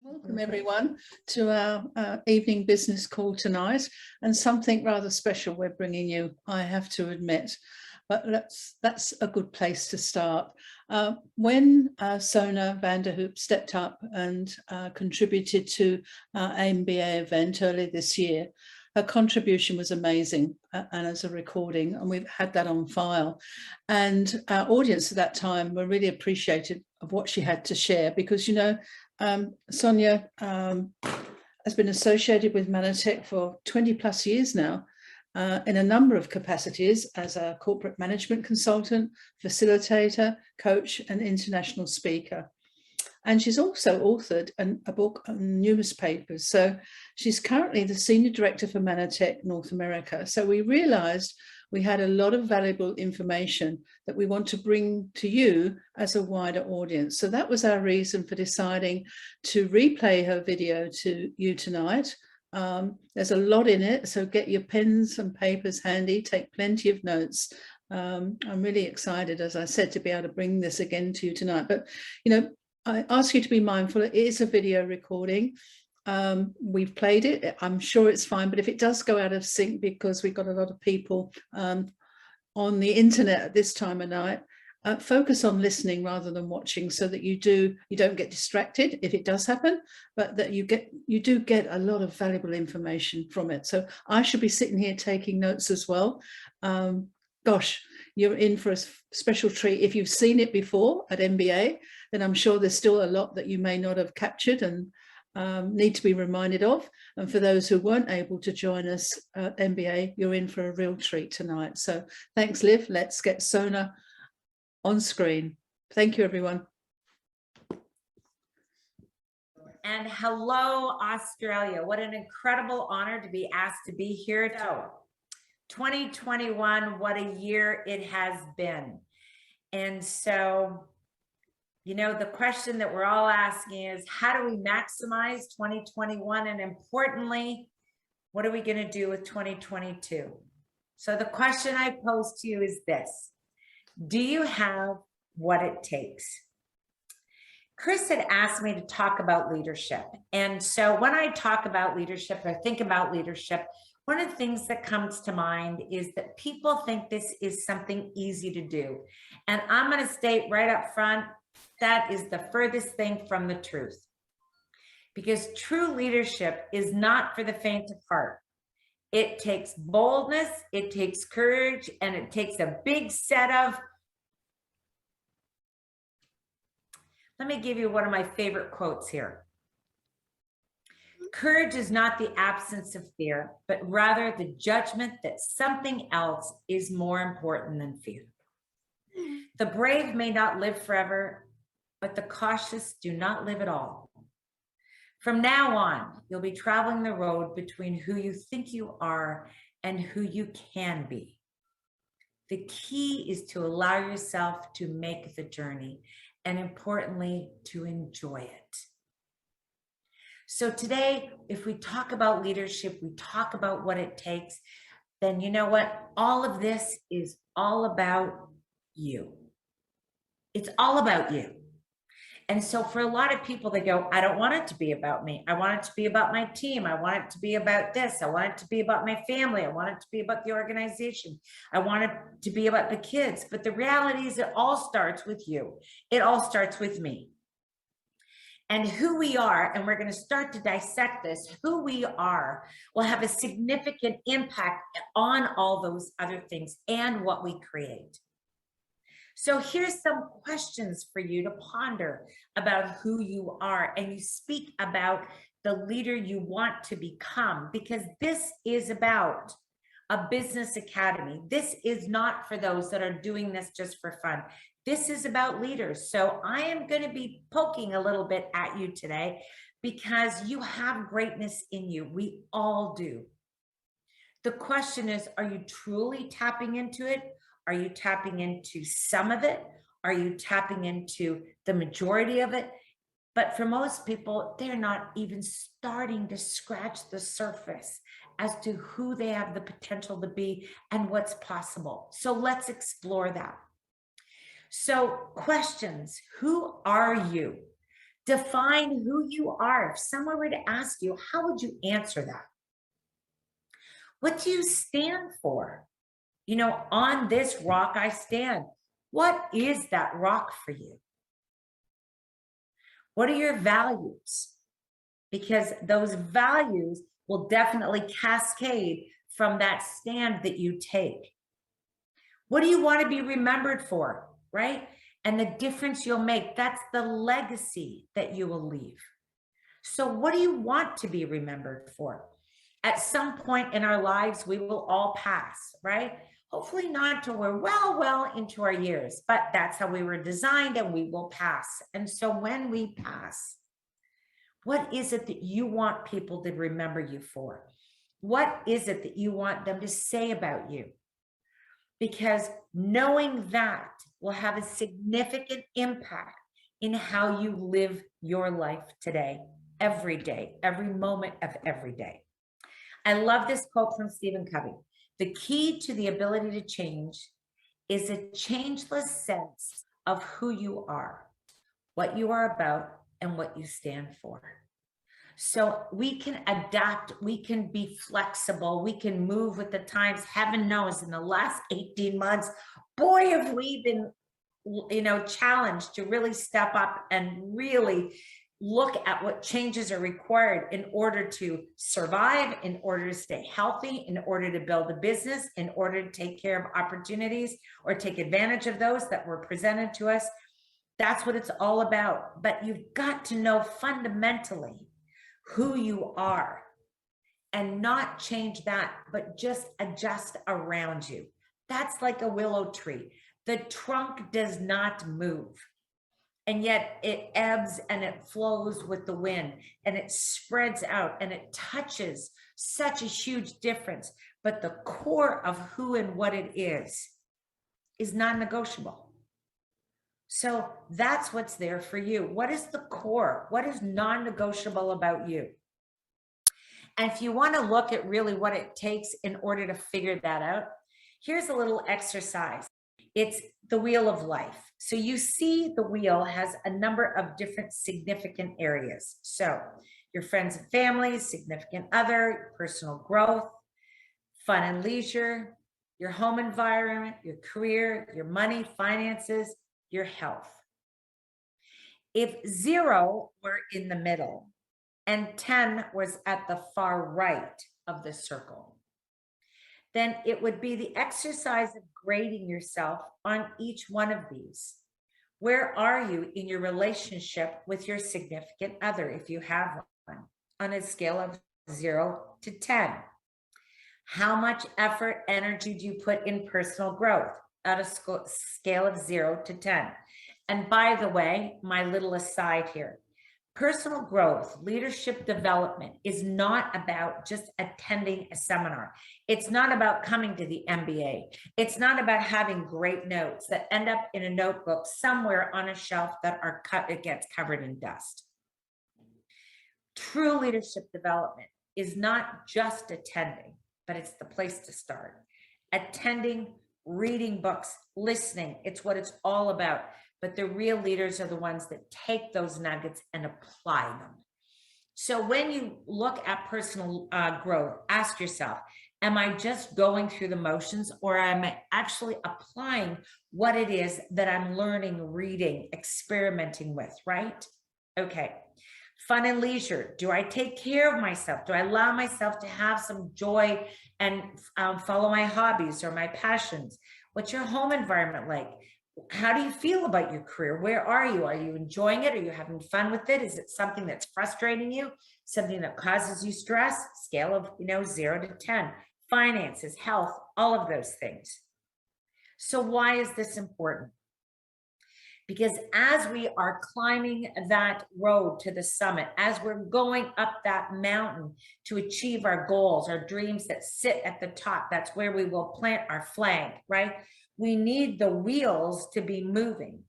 Welcome everyone to our evening business call tonight, and something rather special we're bringing you, I have to admit, but that's a good place to start. When Sona Vanderhoop stepped up and contributed to our MBA event earlier this year, her contribution was amazing, and as a recording, and we've had that on file. And our audience at that time were really appreciative of what she had to share, because, you know, Sonia has been associated with Manatech for 20 plus years now, in a number of capacities as a corporate management consultant, facilitator, coach, and international speaker. And she's also authored a book on numerous papers. So she's currently the Senior Director for Manatech North America. So we realized we had a lot of valuable information that we want to bring to you as a wider audience. So that was our reason for deciding to replay her video to you tonight. There's a lot in it, so get your pens and papers handy, take plenty of notes. I'm really excited, as I said, to be able to bring this again to you tonight. But, you know, I ask you to be mindful, it is a video recording. We've played it, I'm sure it's fine, but if it does go out of sync, because we've got a lot of people on the internet at this time of night, focus on listening rather than watching, so that you don't get distracted if it does happen, but that you do get a lot of valuable information from it. So I should be sitting here taking notes as well. Gosh, you're in for a special treat. If you've seen it before at MBA, then I'm sure there's still a lot that you may not have captured and need to be reminded of. And for those who weren't able to join us at MBA, you're in for a real treat tonight. So thanks, Liv. Let's get Sona on screen. Thank you, everyone. And hello, Australia. What an incredible honor to be asked to be here. So 2021, what a year it has been. And so, you know, the question that we're all asking is, how do we maximize 2021? And importantly, what are we going to do with 2022? So the question I pose to you is this: do you have what it takes? Chris had asked me to talk about leadership. And so when I talk about leadership or think about leadership, one of the things that comes to mind is that people think this is something easy to do. And I'm going to state right up front, that is the furthest thing from the truth. Because true leadership is not for the faint of heart. It takes boldness, it takes courage, and it takes a big set of... Let me give you one of my favorite quotes here. Courage is not the absence of fear, but rather the judgment that something else is more important than fear. The brave may not live forever, but the cautious do not live at all. From now on, you'll be traveling the road between who you think you are and who you can be. The key is to allow yourself to make the journey, and importantly, to enjoy it. So today, if we talk about leadership, we talk about what it takes, then you know what? All of this is all about you. It's all about you. And so for a lot of people, they go, I don't want it to be about me. I want it to be about my team. I want it to be about this. I want it to be about my family. I want it to be about the organization. I want it to be about the kids. But the reality is it all starts with you. It all starts with me. And who we are, and we're going to start to dissect this, who we are will have a significant impact on all those other things and what we create. So here's some questions for you to ponder about who you are, and you speak about the leader you want to become, because this is about a business academy. This is not for those that are doing this just for fun. This is about leaders. So I am going to be poking a little bit at you today because you have greatness in you. We all do. The question is, are you truly tapping into it? Are you tapping into some of it? Are you tapping into the majority of it? But for most people, they're not even starting to scratch the surface as to who they have the potential to be and what's possible. So let's explore that. So questions: who are you? Define who you are. If someone were to ask you, how would you answer that? What do you stand for? You know, on this rock I stand. What is that rock for you? What are your values? Because those values will definitely cascade from that stand that you take. What do you want to be remembered for, right? And the difference you'll make, that's the legacy that you will leave. So what do you want to be remembered for? At some point in our lives, we will all pass, right? Hopefully not until we're well into our years, but that's how we were designed, and we will pass. And so when we pass, what is it that you want people to remember you for? What is it that you want them to say about you? Because knowing that will have a significant impact in how you live your life today, every day, every moment of every day. I love this quote from Stephen Covey. The key to the ability to change is a changeless sense of who you are, what you are about, and what you stand for. So we can adapt, we can be flexible, we can move with the times. Heaven knows in the last 18 months, boy, have we been, challenged to really step up and really look at what changes are required in order to survive, in order to stay healthy, in order to build a business, in order to take care of opportunities or take advantage of those that were presented to us. That's what it's all about. But you've got to know fundamentally who you are and not change that, but just adjust around you. That's like a willow tree. The trunk does not move, and yet it ebbs and it flows with the wind, and it spreads out and it touches such a huge difference. But the core of who and what it is non-negotiable. So that's what's there for you. What is the core? What is non-negotiable about you? And if you want to look at really what it takes in order to figure that out, here's a little exercise. It's the wheel of life. So you see the wheel has a number of different significant areas. So your friends and family, significant other, personal growth, fun and leisure, your home environment, your career, your money, finances, your health. If 0 were in the middle and 10 was at the far right of the circle, then it would be the exercise of grading yourself on each one of these. Where are you in your relationship with your significant other, if you have one, on a scale of 0 to 10? How much effort, energy do you put in personal growth at a scale of 0 to 10? And by the way, my little aside here, personal growth, leadership development is not about just attending a seminar. It's not about coming to the MBA. It's not about having great notes that end up in a notebook somewhere on a shelf that it gets covered in dust. True leadership development is not just attending, but it's the place to start. Attending, reading books, listening, it's what it's all about. But the real leaders are the ones that take those nuggets and apply them. So when you look at personal growth, ask yourself, am I just going through the motions, or am I actually applying what it is that I'm learning, reading, experimenting with, right? Okay. Fun and leisure. Do I take care of myself? Do I allow myself to have some joy and follow my hobbies or my passions? What's your home environment like? How do you feel about your career? Where are you? Are you enjoying it? Are you having fun with it? Is it something that's frustrating you? Something that causes you stress? Scale of 0 to 10. Finances, health, all of those things. So why is this important? Because as we are climbing that road to the summit, as we're going up that mountain to achieve our goals, our dreams that sit at the top, that's where we will plant our flag, right? We need the wheels to be moving.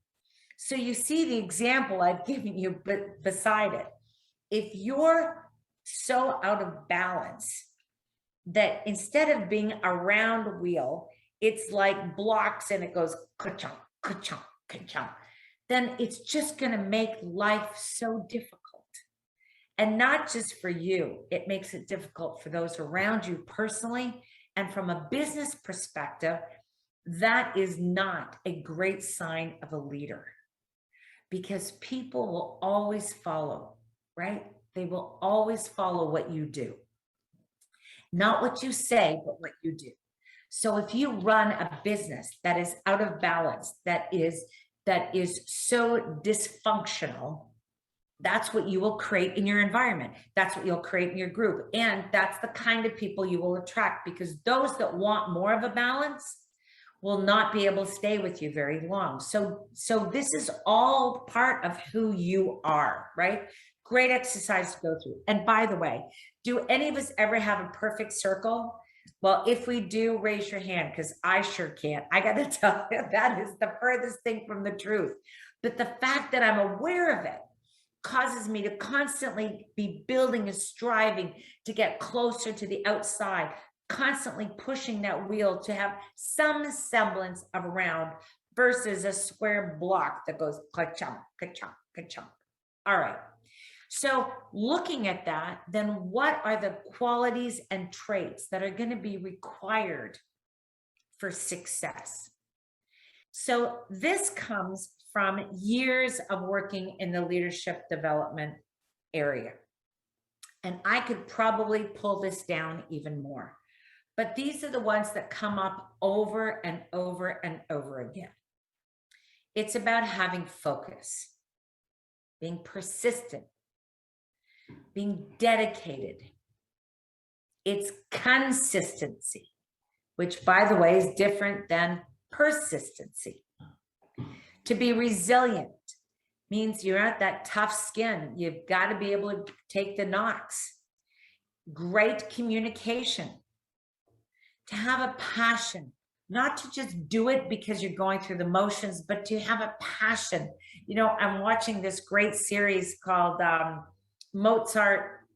So you see the example I've given you beside it. If you're so out of balance that instead of being a round wheel, it's like blocks and it goes ka-chunk, ka-chunk, ka-chunk, then it's just going to make life so difficult. And not just for you, it makes it difficult for those around you personally. And from a business perspective, that is not a great sign of a leader, because people will always follow, right? They will always follow what you do. Not what you say, but what you do. So if you run a business that is out of balance, that is so dysfunctional, that's what you will create in your environment. That's what you'll create in your group. And that's the kind of people you will attract, because those that want more of a balance will not be able to stay with you very long. So this is all part of who you are, right? Great exercise to go through. And by the way, do any of us ever have a perfect circle? Well, if we do, raise your hand, because I sure can't. I got to tell you, that is the furthest thing from the truth. But the fact that I'm aware of it causes me to constantly be building and striving to get closer to the outside, constantly pushing that wheel to have some semblance of a round versus a square block that goes ka-chunk, ka-chunk, ka-chunk. All right. So looking at that, then what are the qualities and traits that are going to be required for success? So this comes from years of working in the leadership development area. And I could probably pull this down even more. But these are the ones that come up over and over and over again. It's about having focus, being persistent, being dedicated. It's consistency, which, by the way, is different than persistency. To be resilient means you're at that tough skin. You've got to be able to take the knocks. Great communication. To have a passion, not to just do it because you're going through the motions, but to have a passion. You know, I'm watching this great series called Mozart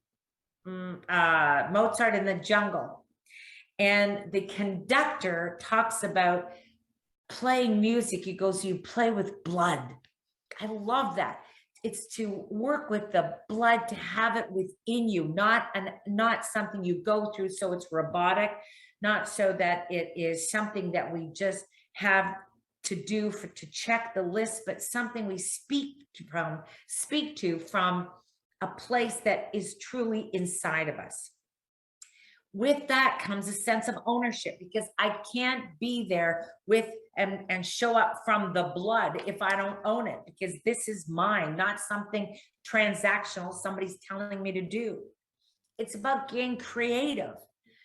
in the Jungle. And the conductor talks about playing music. He goes, you play with blood. I love that. It's to work with the blood, to have it within you, not something you go through so it's robotic, not so that it is something that we just have to do to check the list, but something we speak to from a place that is truly inside of us. With that comes a sense of ownership, because I can't be there with and show up from the blood if I don't own it, because this is mine, not something transactional somebody's telling me to do. It's about getting creative,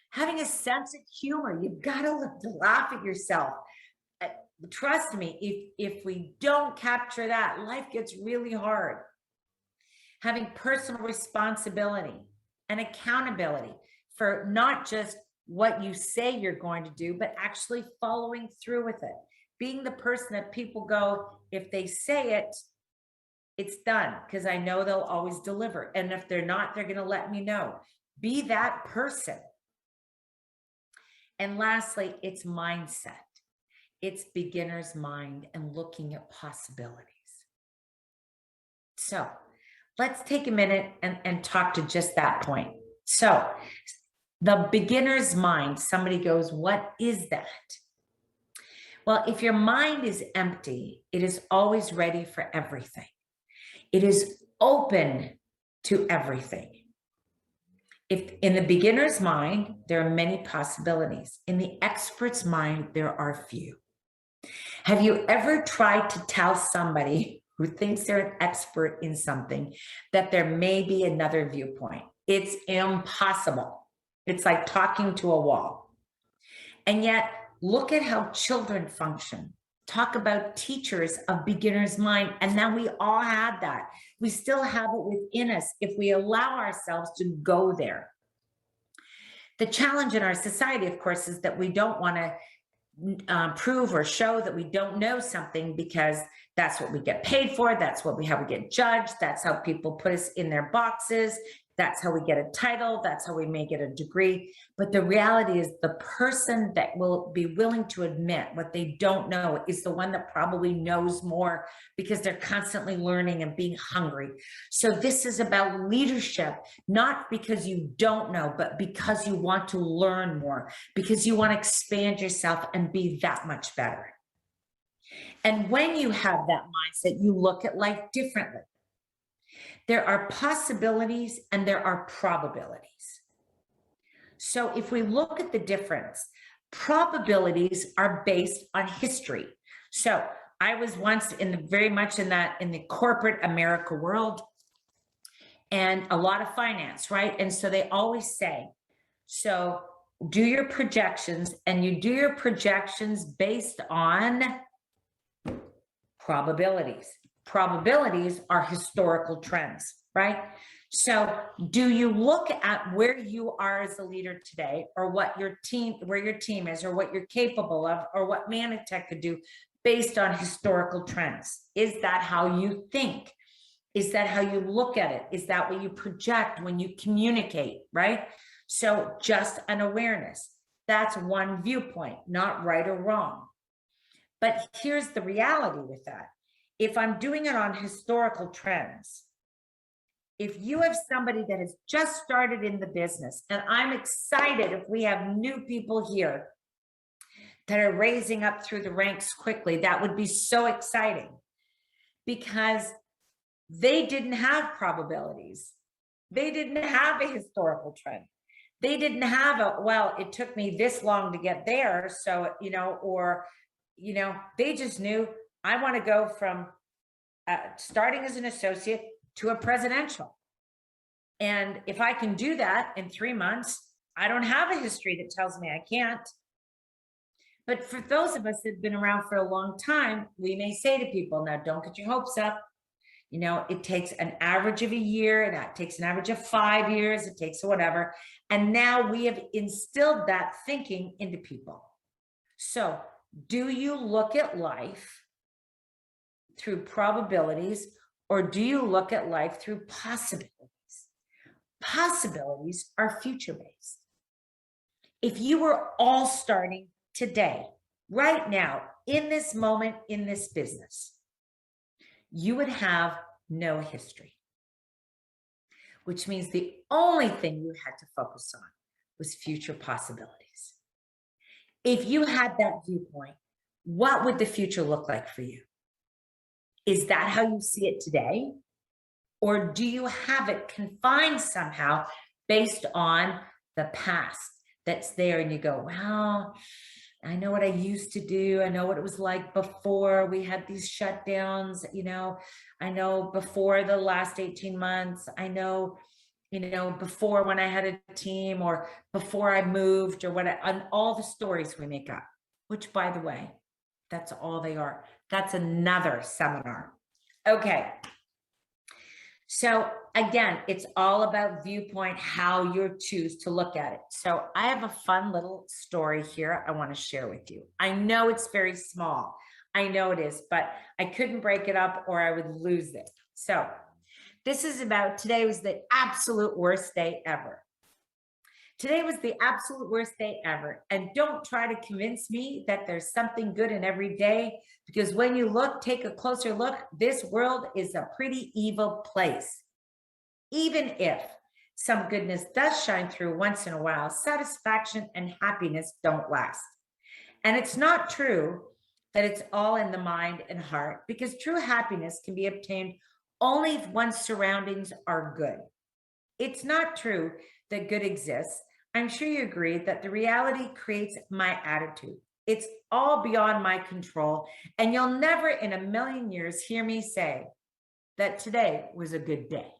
having a sense of humor. You've got to laugh at yourself. Trust me, if we don't capture that, life gets really hard. Having personal responsibility and accountability for not just what you say you're going to do, but actually following through with it. Being the person that people go, if they say it, it's done, because I know they'll always deliver. And if they're not, they're going to let me know. Be that person. And lastly, it's mindset. It's beginner's mind and looking at possibilities. So let's take a minute and talk to just that point. So the beginner's mind, somebody goes, what is that? Well, if your mind is empty, it is always ready for everything. It is open to everything. If in the beginner's mind, there are many possibilities. In the expert's mind, there are few. Have you ever tried to tell somebody who thinks they're an expert in something that there may be another viewpoint? It's impossible. It's like talking to a wall. And yet, look at how children function. Talk about teachers of beginner's mind. And now we all have that. We still have it within us if we allow ourselves to go there. The challenge in our society, of course, is that we don't want to prove or show that we don't know something, because that's what we get paid for. That's how we get judged. That's how people put us in their boxes. That's how we get a title. That's how we may get a degree. But the reality is the person that will be willing to admit what they don't know is the one that probably knows more, because they're constantly learning and being hungry. So this is about leadership, not because you don't know, but because you want to learn more, because you want to expand yourself and be that much better. And when you have that mindset, you look at life differently. There are possibilities and there are probabilities. So if we look at the difference, probabilities are based on history. So I was once very much in the corporate America world, and a lot of finance, right? And so they always say, so do your projections, and you do your projections based on probabilities. Probabilities are historical trends, right? So do you look at where you are as a leader today, or what your team, where your team is, or what you're capable of, or what Manitech could do based on historical trends? Is that how you think? Is that how you look at it? Is that what you project when you communicate, right? So just an awareness. That's one viewpoint, not right or wrong. But here's the reality with that. If I'm doing it on historical trends, if you have somebody that has just started in the business, and I'm excited if we have new people here that are raising up through the ranks quickly, that would be so exciting, because they didn't have probabilities. They didn't have a historical trend. They didn't have well, it took me this long to get there. So, they just knew, I want to go from starting as an associate to a presidential. And if I can do that in 3 months, I don't have a history that tells me I can't. But for those of us that have been around for a long time, we may say to people, now don't get your hopes up. It takes an average of a year, and that takes an average of 5 years. It takes whatever. And now we have instilled that thinking into people. So do you look at life through probabilities, or do you look at life through possibilities? Possibilities are future-based. If you were all starting today, right now, in this moment, in this business, you would have no history, which means the only thing you had to focus on was future possibilities. If you had that viewpoint, what would the future look like for you? Is that how you see it today? Or do you have it confined somehow based on the past that's there, and you go, well, I know what I used to do. I know what it was like before we had these shutdowns. I know before the last 18 months, I know, before when I had a team, or before I moved, or on all the stories we make up, which, by the way, that's all they are. That's another seminar. Okay. So again, it's all about viewpoint, how you choose to look at it. So I have a fun little story here I want to share with you. I know it's very small. I know it is, but I couldn't break it up or I would lose it. So this is about, today was the absolute worst day ever. Today was the absolute worst day ever. And don't try to convince me that there's something good in every day, because when you take a closer look, this world is a pretty evil place. Even if some goodness does shine through once in a while, satisfaction and happiness don't last. And it's not true that it's all in the mind and heart, because true happiness can be obtained only if one's surroundings are good. It's not true that good exists. I'm sure you agree that the reality creates my attitude. It's all beyond my control. And you'll never in a million years hear me say that today was a good day.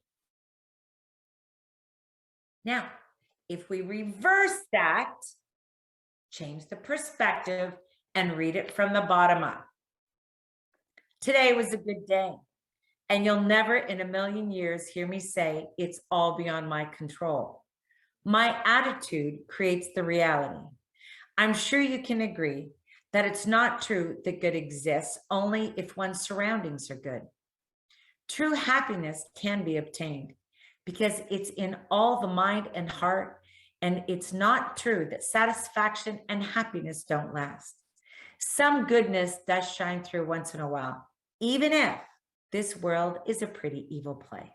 Now, if we reverse that, change the perspective and read it from the bottom up. Today was a good day. And you'll never in a million years hear me say it's all beyond my control. My attitude creates the reality. I'm sure you can agree that it's not true that good exists only if one's surroundings are good. True happiness can be obtained. because it's in all the mind and heart. And it's not true that satisfaction and happiness don't last. Some goodness does shine through once in a while, even if this world is a pretty evil place.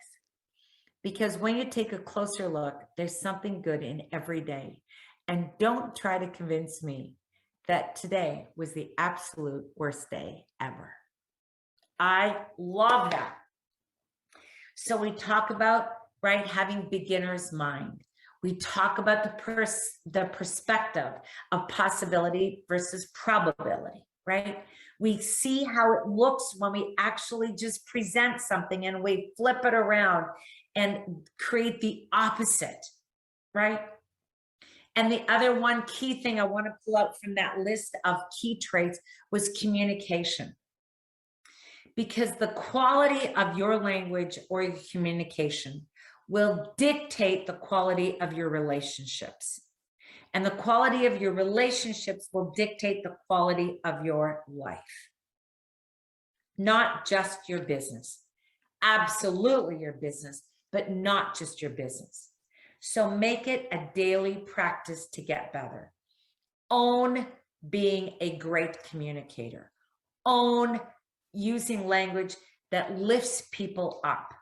Because when you take a closer look, there's something good in every day. And don't try to convince me that today was the absolute worst day ever. I love that. So we talk about, right, having beginner's mind. We talk about the perspective of possibility versus probability, right? We see how it looks when we actually just present something and we flip it around and create the opposite, right? And the other one key thing I want to pull out from that list of key traits was communication. Because the quality of your language or your communication will dictate the quality of your relationships. And the quality of your relationships will dictate the quality of your life. Not just your business. Absolutely your business, but not just your business. So make it a daily practice to get better. Own being a great communicator. Own using language that lifts people up,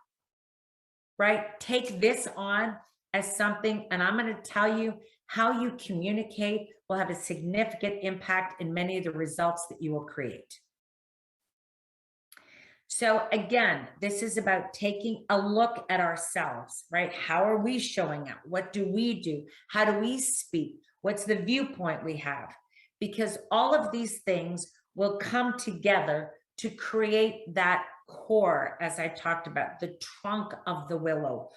right? Take this on as something, and I'm going to tell you how you communicate will have a significant impact in many of the results that you will create. So again, this is about taking a look at ourselves, right? How are we showing up? What do we do? How do we speak? What's the viewpoint we have? Because all of these things will come together to create that core, as I talked about, the trunk of the willow,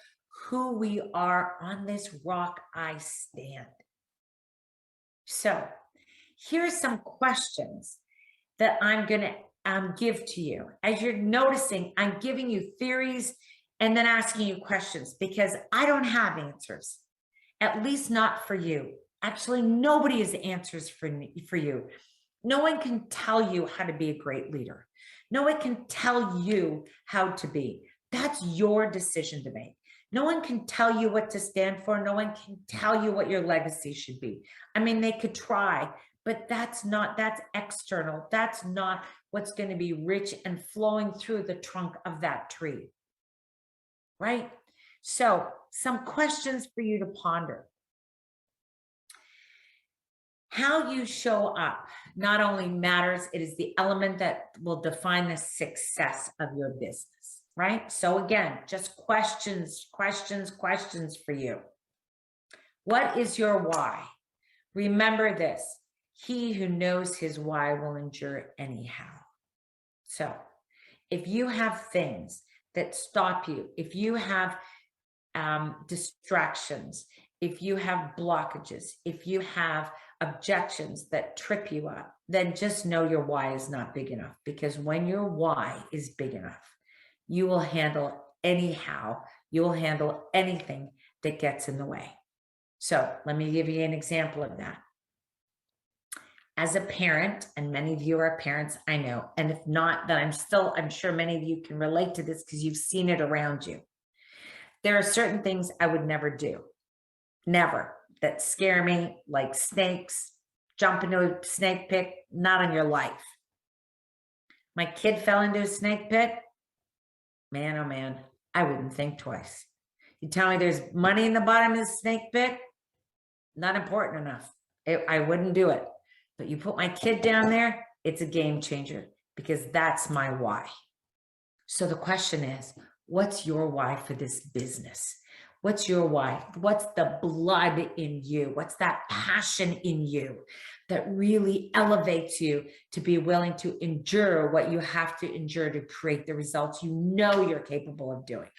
who we are. On this rock I stand. So here's some questions that I'm going to give to you. As you're noticing, I'm giving you theories and then asking you questions because I don't have answers, at least not for you. Actually, nobody has answers for you. No one can tell you how to be a great leader. No one can tell you how to be. That's your decision to make. No one can tell you what to stand for. No one can tell you what your legacy should be. I mean, they could try, but that's external. That's not what's going to be rich and flowing through the trunk of that tree, right? So some questions for you to ponder. How you show up not only matters, it is the element that will define the success of your business, right? So again, just questions for you. What is your why? Remember this, he who knows his why will endure anyhow. So if you have things that stop you, if you have distractions, if you have blockages, if you have objections that trip you up, then just know your why is not big enough. Because when your why is big enough, you will handle anyhow, you will handle anything that gets in the way. So let me give you an example of that. As a parent, and many of you are parents, I know, and if not, then I'm sure many of you can relate to this because you've seen it around you. There are certain things I would never do. Never. That scare me, like snakes, jump into a snake pit, not in your life. My kid fell into a snake pit. Man, oh man, I wouldn't think twice. You tell me there's money in the bottom of the snake pit, not important enough. I wouldn't do it. But you put my kid down there, it's a game changer because that's my why. So the question is, what's your why for this business? What's your why? What's the blood in you? What's that passion in you that really elevates you to be willing to endure what you have to endure to create the results you know you're capable of doing?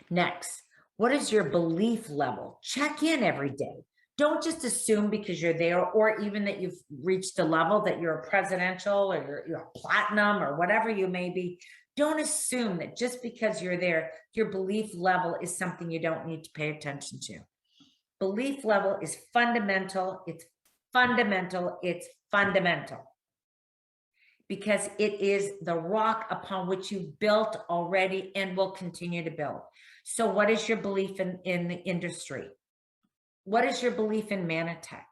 Next, what is your belief level? Check in every day. Don't just assume because you're there or even that you've reached a level that you're a presidential or you're a platinum or whatever you may be. Don't assume that just because you're there, your belief level is something you don't need to pay attention to. Belief level is fundamental. It's fundamental. It's fundamental. because it is the rock upon which you built already and will continue to build. So what is your belief in the industry? What is your belief in Manatech,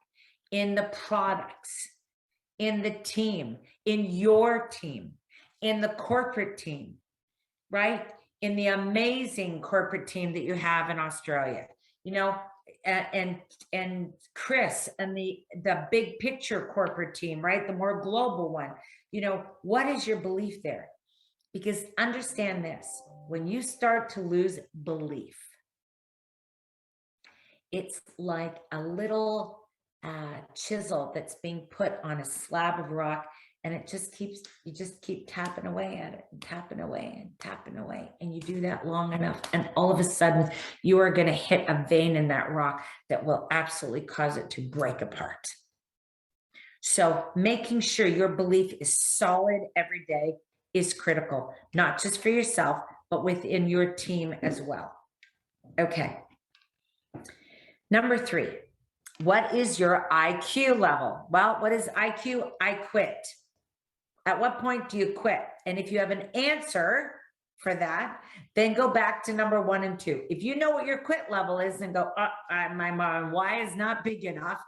in the products, in the team, in your team, in the corporate team, right? In the amazing corporate team that you have in Australia, you know, and Chris and the big picture corporate team, right? The more global one, you know, what is your belief there? Because understand this, when you start to lose belief, it's like a little chisel that's being put on a slab of rock, and you just keep tapping away at it and tapping away and tapping away. And you do that long enough, and all of a sudden you are going to hit a vein in that rock that will absolutely cause it to break apart. So making sure your belief is solid every day is critical, not just for yourself, but within your team as well. Okay. Number 3, what is your IQ level? Well, what is IQ? I quit. At what point do you quit? And if you have an answer for that, then go back to number 1 and 2. If you know what your quit level is, then go, my why is not big enough,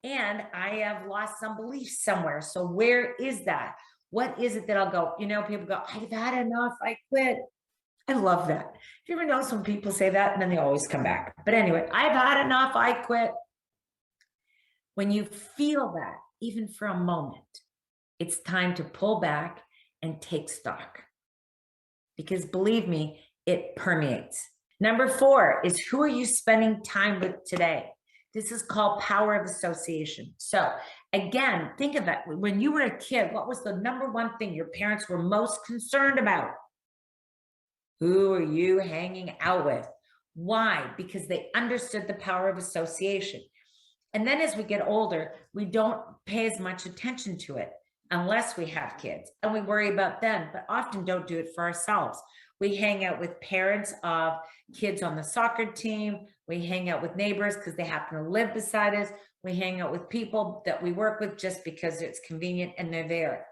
and I have lost some belief somewhere. So where is that? What is it that I'll go? You know, people go, I've had enough, I quit. I love that. You ever notice when people say that and then they always come back? But anyway, I've had enough, I quit. When you feel that, even for a moment, it's time to pull back and take stock. Because believe me, it permeates. Number 4 is, who are you spending time with today? This is called power of association. So again, think of it. When you were a kid, what was the number 1 thing your parents were most concerned about? Who are you hanging out with? Why? Because they understood the power of association. And then as we get older, we don't pay as much attention to it unless we have kids, and we worry about them, but often don't do it for ourselves. We hang out with parents of kids on the soccer team. We hang out with neighbors because they happen to live beside us. We hang out with people that we work with just because it's convenient and they're there.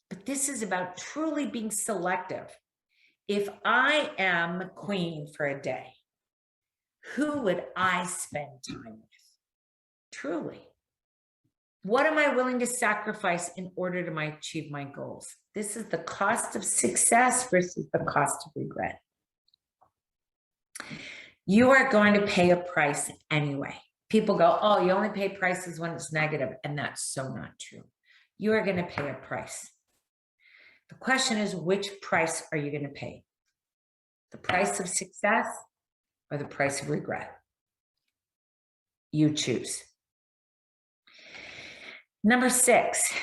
But this is about truly being selective. If I am the queen for a day, who would I spend time with? Truly. What am I willing to sacrifice in order to achieve my goals? This is the cost of success versus the cost of regret. You are going to pay a price anyway. People go, oh, you only pay prices when it's negative. And that's so not true. You are going to pay a price. The question is, which price are you going to pay? The price of success or the price of regret? You choose. Number 6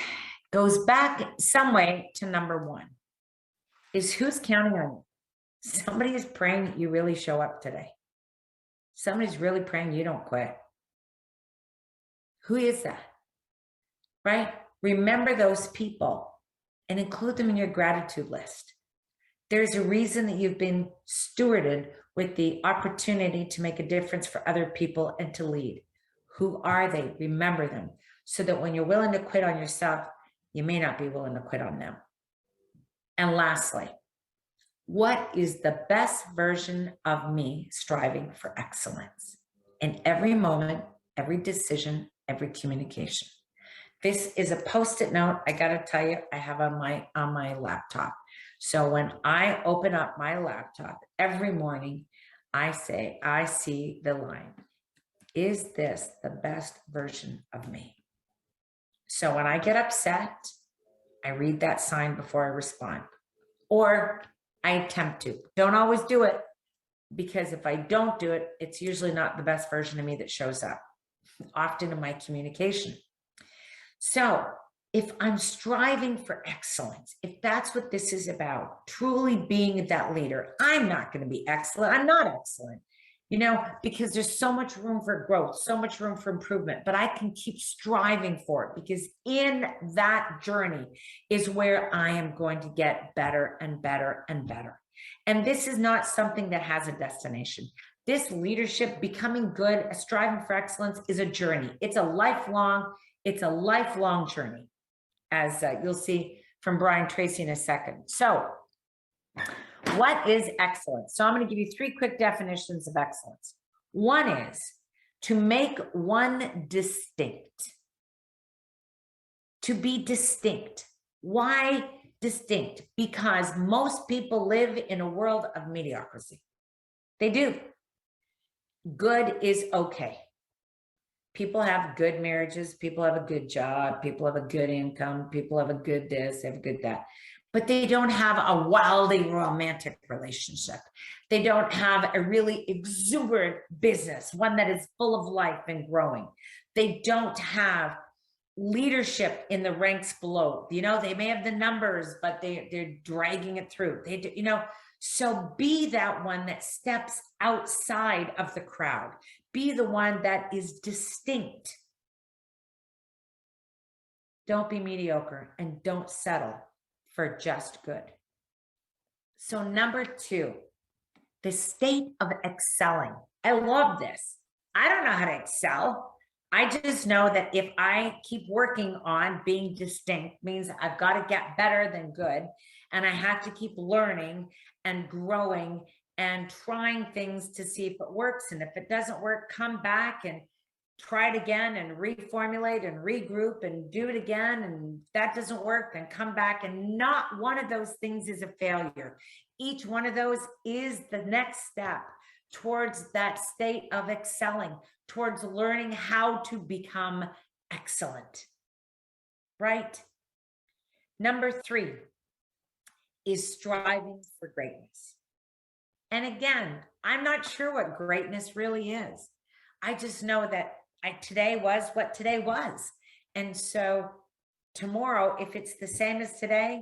goes back some way to number 1, is who's counting on you? Somebody is praying that you really show up today. Somebody's really praying you don't quit. Who is that? Right? Remember those people and include them in your gratitude list. There's a reason that you've been stewarded with the opportunity to make a difference for other people and to lead. Who are they? Remember them, so that when you're willing to quit on yourself, you may not be willing to quit on them. And lastly, what is the best version of me striving for excellence in every moment, every decision, every communication? This is a Post-it note, I got to tell you, I have on my laptop. So when I open up my laptop every morning, I see the line, is this the best version of me? So when I get upset, I read that sign before I respond, or I attempt to. Don't always do it, because if I don't do it, it's usually not the best version of me that shows up, often in my communication. So if I'm striving for excellence, if that's what this is about, truly being that leader, I'm not going to be excellent. I'm not excellent, because there's so much room for growth, so much room for improvement, but I can keep striving for it, because in that journey is where I am going to get better and better and better. And this is not something that has a destination. This leadership, becoming good, striving for excellence, is a journey. It's a lifelong journey. As you'll see, from Brian Tracy in a second. So what is excellence? So I'm going to give you 3 quick definitions of excellence. One is to make one distinct. To be distinct. Why distinct? Because most people live in a world of mediocrity. They do. Good is okay. People have good marriages, people have a good job, people have a good income, people have a good this, they have a good that, but they don't have a wildly romantic relationship. They don't have a really exuberant business, one that is full of life and growing. They don't have leadership in the ranks below. You know, they may have the numbers, but they're dragging it through. They do, you know, so be that one that steps outside of the crowd. Be the one that is distinct. Don't be mediocre and don't settle for just good. So number 2, the state of excelling. I love this. I don't know how to excel. I just know that if I keep working on being distinct, means I've got to get better than good. And I have to keep learning and growing and trying things to see if it works. And if it doesn't work, come back and try it again and reformulate and regroup and do it again. And if that doesn't work, then come back. And not one of those things is a failure. Each one of those is the next step towards that state of excelling, towards learning how to become excellent, right? Number 3 is striving for greatness. And again, I'm not sure what greatness really is. I just know that today was what today was. And so tomorrow, if it's the same as today,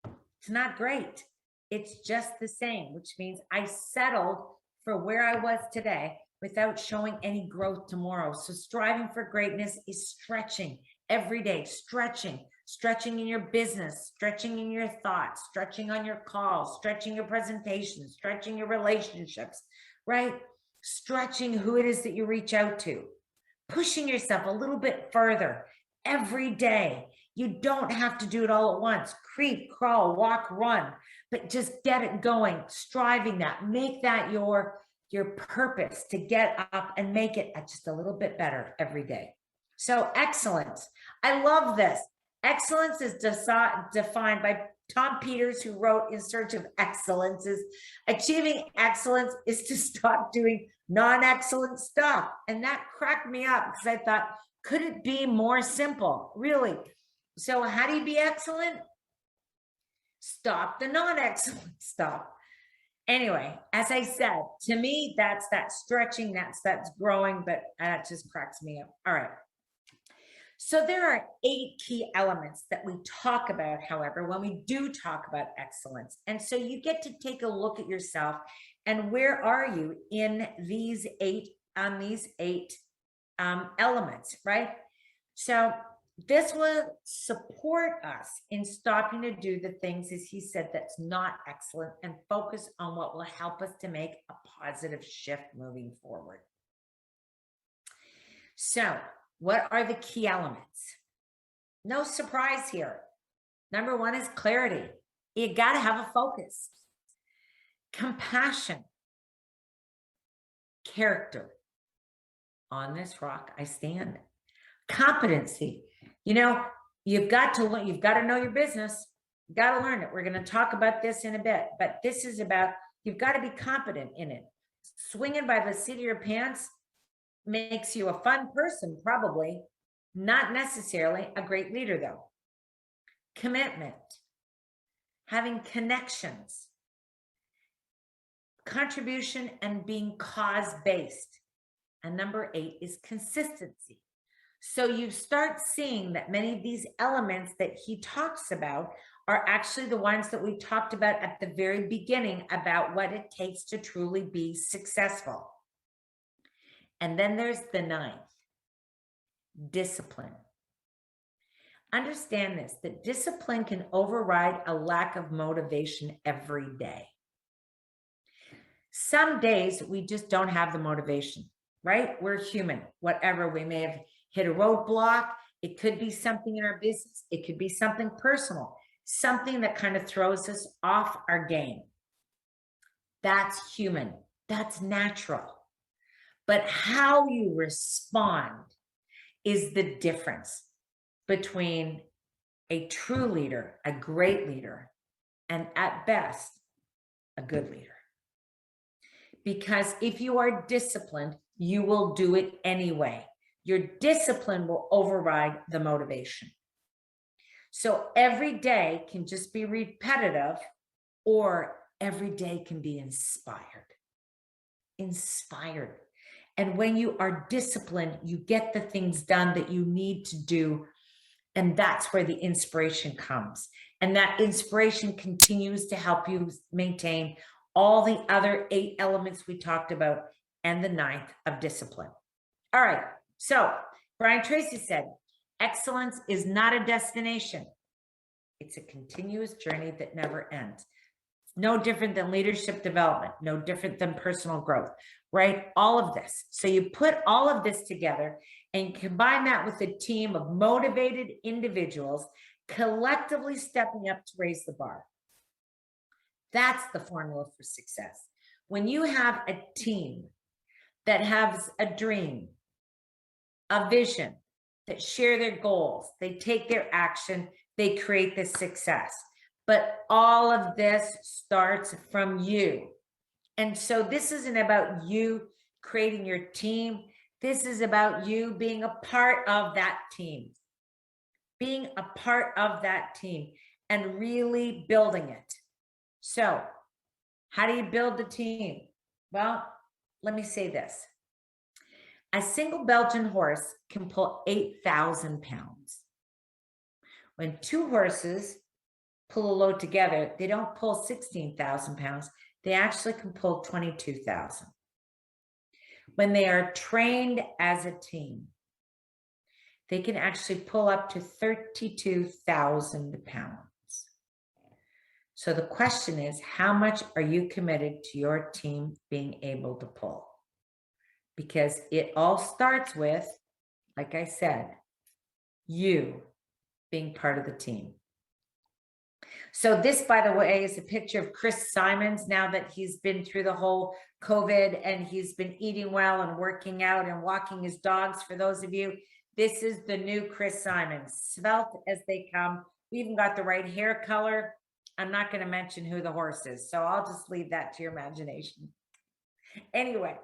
it's not great. It's just the same, which means I settled for where I was today without showing any growth tomorrow. So striving for greatness is stretching every day, stretching in your business, stretching in your thoughts, stretching on your calls, stretching your presentations, stretching your relationships, right? Stretching who it is that you reach out to, pushing yourself a little bit further every day. You don't have to do it all at once. Creep, crawl, walk, run, but just get it going, striving that, make that your purpose to get up and make it just a little bit better every day. So excellence. I love this. Excellence is defined by Tom Peters, who wrote In Search of Excellence, is achieving excellence is to stop doing non-excellent stuff. And that cracked me up because I thought, could it be more simple? Really? So how do you be excellent? Stop the non-excellent stuff. Anyway, as I said, to me, that's that stretching, that's growing, but that just cracks me up. All right. So there are 8 key elements that we talk about, however, when we do talk about excellence. And so you get to take a look at yourself and where are you in these 8 elements, right? So this will support us in stopping to do the things, as he said, that's not excellent, and focus on what will help us to make a positive shift moving forward. So what are the key elements? No surprise here. Number 1 is clarity. You got to have a focus. Compassion. Character. On this rock I stand. Competency. You know, you've got to know your business. You've got to learn it. We're going to talk about this in a bit, but this is about, you've got to be competent in it. Swinging by the seat of your pants makes you a fun person, probably, not necessarily a great leader though. Commitment, having connections, contribution, and being cause-based. And number 8 is consistency. So you start seeing that many of these elements that he talks about are actually the ones that we talked about at the very beginning about what it takes to truly be successful. And then there's the 9th, discipline. Understand this, that discipline can override a lack of motivation every day. Some days we just don't have the motivation, right? We're human, whatever. We may have hit a roadblock. It could be something in our business. It could be something personal. something that kind of throws us off our game. That's human. That's natural. But how you respond is the difference between a true leader, a great leader, and at best, a good leader. Because if you are disciplined, you will do it anyway. Your discipline will override the motivation. So every day can just be repetitive, or every day can be inspired. Inspired. And when you are disciplined, you get the things done that you need to do. And that's where the inspiration comes. And that inspiration continues to help you maintain all the other 8 elements we talked about and the 9th of discipline. All right. So Brian Tracy said, excellence is not a destination. It's a continuous journey that never ends. No different than leadership development, no different than personal growth, right? All of this. So you put all of this together and combine that with a team of motivated individuals collectively stepping up to raise the bar. That's the formula for success. When you have a team that has a dream, a vision, that share their goals, they take their action, they create the success. But all of this starts from you. And so this isn't about you creating your team. This is about you being a part of that team. Being a part of that team and really building it. So how do you build the team? Well, let me say this. A single Belgian horse can pull 8,000 pounds. When 2 horses pull a load together, they don't pull 16,000 pounds. They actually can pull 22,000. When they are trained as a team, they can actually pull up to 32,000 pounds. So the question is, how much are you committed to your team being able to pull? Because it all starts with, like I said, you being part of the team. So this, by the way, is a picture of Chris Simons now that he's been through the whole COVID and he's been eating well and working out and walking his dogs. For those of you, this is the new Chris Simons, svelte as they come. We even got the right hair color. I'm not going to mention who the horse is, so I'll just leave that to your imagination. Anyway,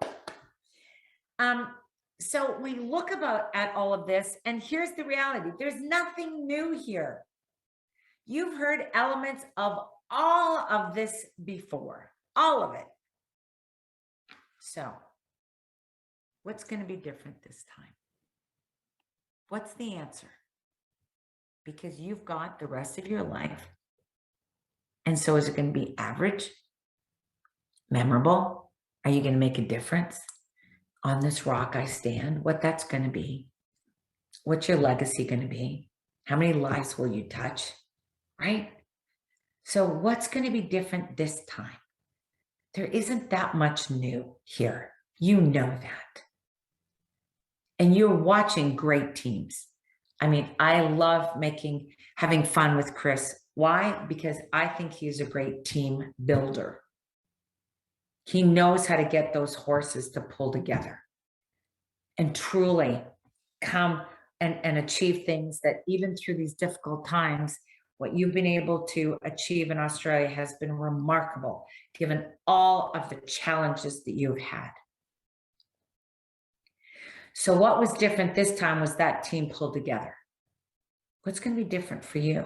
so we look at all of this, and here's the reality. There's nothing new here. You've heard elements of all of this before, all of it. So what's going to be different this time? What's the answer? Because you've got the rest of your life. And so is it going to be average? Memorable? Are you going to make a difference? On this rock I stand, what that's going to be? What's your legacy going to be? How many lives will you touch? Right? So what's going to be different this time? There isn't that much new here. You know that. And you're watching great teams. I mean, I love having fun with Chris. Why? Because I think he's a great team builder. He knows how to get those horses to pull together and truly come and achieve things that even through these difficult times, what you've been able to achieve in Australia has been remarkable, given all of the challenges that you've had. So what was different this time was that team pulled together. What's going to be different for you?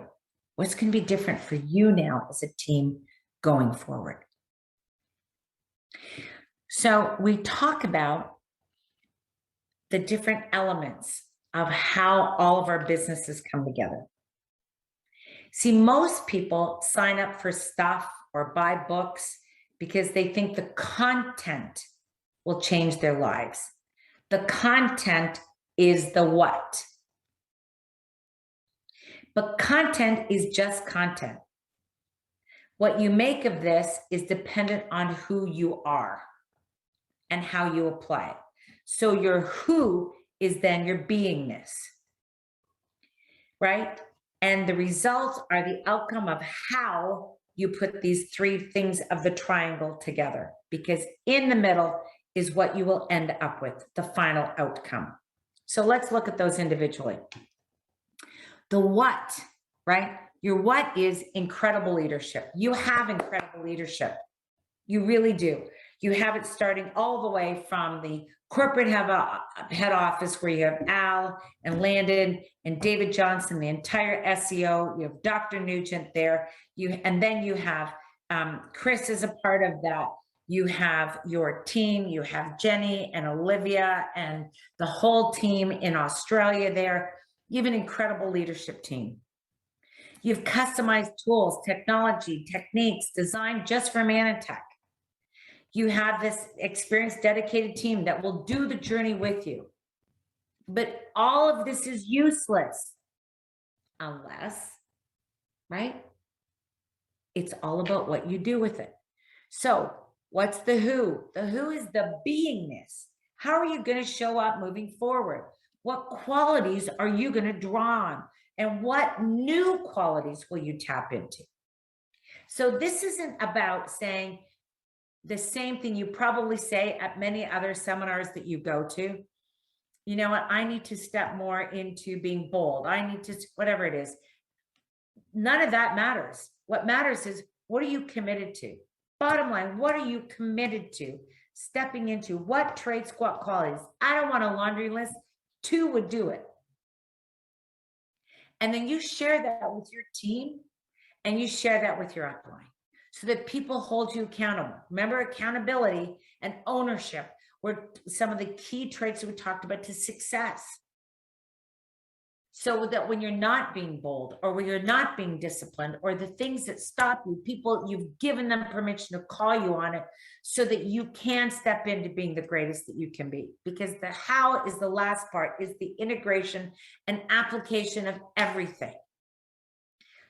What's going to be different for you now as a team going forward? So we talk about the different elements of how all of our businesses come together. See, most people sign up for stuff or buy books because they think the content will change their lives. The content is the what. But content is just content. What you make of this is dependent on who you are and how you apply it. So your who is then your beingness, right? And the results are the outcome of how you put these three things of the triangle together, because in the middle is what you will end up with, the final outcome. So let's look at those individually. The what, right? Your what is incredible leadership. You have incredible leadership. You really do. You have it starting all the way from the corporate head office, where you have Al and Landon and David Johnson, the entire SEO. You have Dr. Nugent there. And then you have Chris is a part of that. You have your team. You have Jenny and Olivia and the whole team in Australia there. You have an incredible leadership team. You've customized tools, technology, techniques designed just for Manatech. You have this experienced, dedicated team that will do the journey with you. But all of this is useless unless, right? It's all about what you do with it. So what's the who? The who is the beingness. How are you going to show up moving forward? What qualities are you going to draw on? And what new qualities will you tap into? So this isn't about saying the same thing you probably say at many other seminars that you go to. You know what? I need to step more into being bold. I need to, whatever it is. None of that matters. What matters is, what are you committed to? Bottom line, what are you committed to stepping into? What traits, what qualities? I don't want a laundry list. 2 would do it. And then you share that with your team, and you share that with your upline, so that people hold you accountable. Remember, accountability and ownership were some of the key traits that we talked about to success. So that when you're not being bold, or when you're not being disciplined, or the things that stop you, people, you've given them permission to call you on it, so that you can step into being the greatest that you can be. Because the how is the last part, is the integration and application of everything.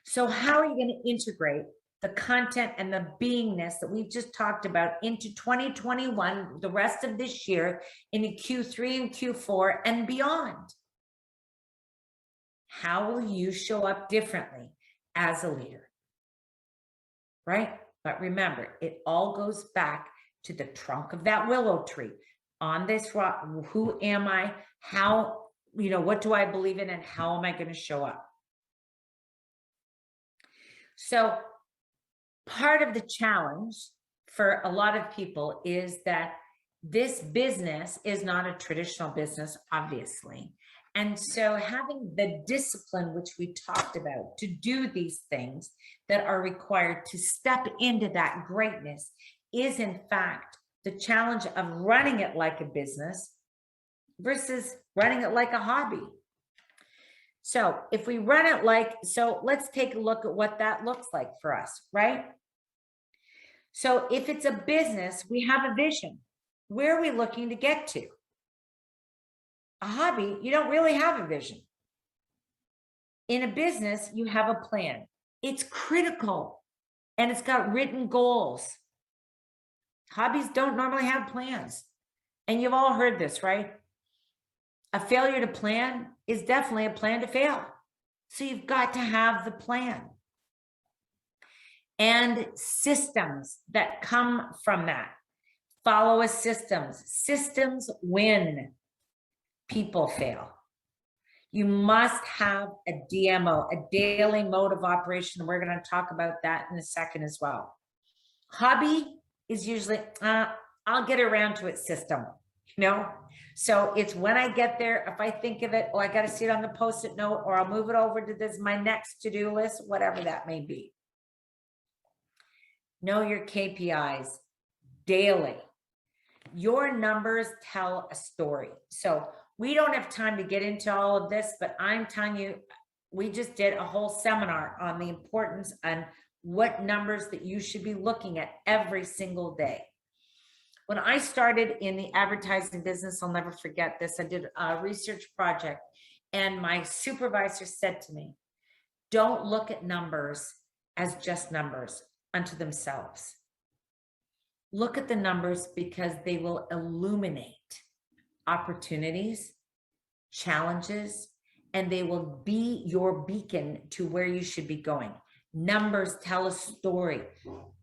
So how are you going to integrate the content and the beingness that we've just talked about into 2021, the rest of this year, into Q3 and Q4 and beyond? How will you show up differently as a leader? Right? But remember, it all goes back to the trunk of that willow tree. On this rock, who am I? How, what do I believe in, and how am I going to show up? So part of the challenge for a lot of people is that this business is not a traditional business, obviously. And so having the discipline, which we talked about, to do these things that are required to step into that greatness is, in fact, the challenge of running it like a business versus running it like a hobby. So if we run it so let's take a look at what that looks like for us, right? So if it's a business, we have a vision. Where are we looking to get to? A hobby, you don't really have a vision. In a business, you have a plan. It's critical, and it's got written goals. Hobbies don't normally have plans. And you've all heard this, right? A failure to plan is definitely a plan to fail. So you've got to have the plan. And systems that come from that. Follow a systems. Systems win. People fail. You must have a DMO, a daily mode of operation. We're going to talk about that in a second as well. Hobby is usually, I'll get around to it system, So it's when I get there, if I think of it, I got to see it on the Post-it note, or I'll move it over to my next to-do list, whatever that may be. Know your KPIs daily. Your numbers tell a story. So we don't have time to get into all of this, but I'm telling you, we just did a whole seminar on the importance and what numbers that you should be looking at every single day. When I started in the advertising business, I'll never forget this. I did a research project, and my supervisor said to me, don't look at numbers as just numbers unto themselves. Look at the numbers because they will illuminate opportunities, challenges, and they will be your beacon to where you should be going. Numbers tell a story.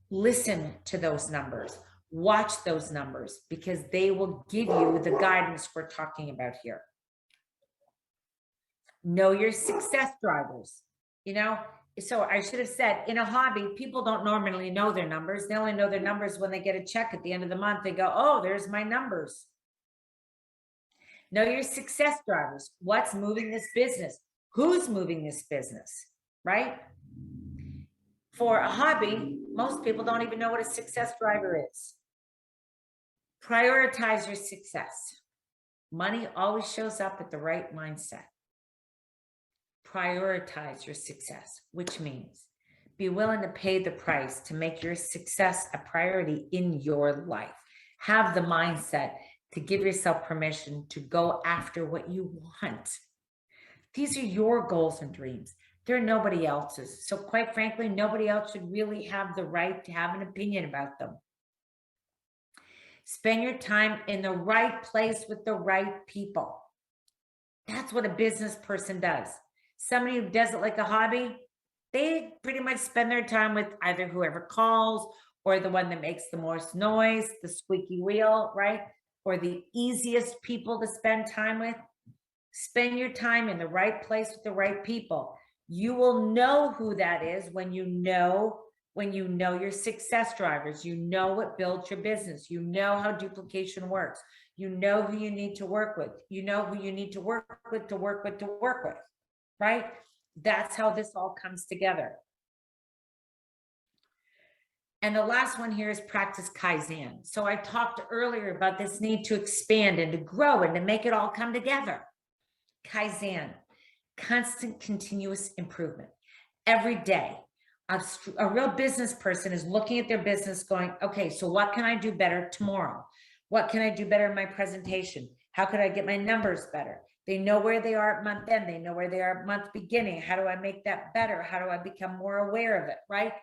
Listen to those numbers. Watch those numbers, because they will give you the guidance we're talking about here. Know your success drivers. So I should have said, in a hobby, people don't normally know their numbers. They only know their numbers when they get a check at the end of the month. They go, oh, there's my numbers. Know your success drivers. What's moving this business? Who's moving this business, right? For a hobby, most people don't even know what a success driver is. Prioritize your success. Money always shows up at the right mindset. Prioritize your success, which means be willing to pay the price to make your success a priority in your life. Have the mindset to give yourself permission to go after what you want. These are your goals and dreams. They're nobody else's. So quite frankly, nobody else should really have the right to have an opinion about them. Spend your time in the right place with the right people. That's what a business person does. Somebody who does it like a hobby, they pretty much spend their time with either whoever calls or the one that makes the most noise, the squeaky wheel, right? Or the easiest people to spend time with. Spend your time in the right place with the right people. You will know who that is when you know your success drivers. You know what builds your business. You know how duplication works. You know who you need to work with. You know who you need to work with, right? That's how this all comes together. And the last one here is practice Kaizen. So I talked earlier about this need to expand and to grow and to make it all come together. Kaizen, constant continuous improvement. Every day, a real business person is looking at their business going, okay, so what can I do better tomorrow? What can I do better in my presentation? How could I get my numbers better? They know where they are at month end. They know where they are at month beginning. How do I make that better? How do I become more aware of it, right?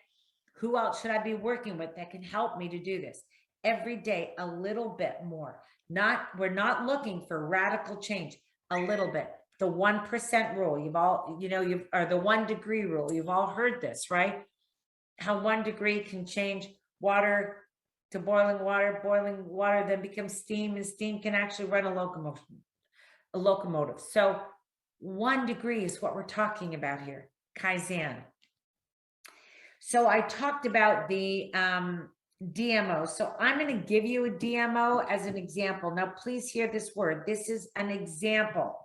Who else should I be working with that can help me to do this? Every day, a little bit more. We're not looking for radical change, a little bit. The 1% rule, or the 1 degree rule. You've all heard this, right? How 1 degree can change water to boiling water then becomes steam, and steam can actually run a locomotive. So 1 degree is what we're talking about here, Kaizen. So I talked about the DMO. So I'm going to give you a DMO as an example. Now, please hear this word. This is an example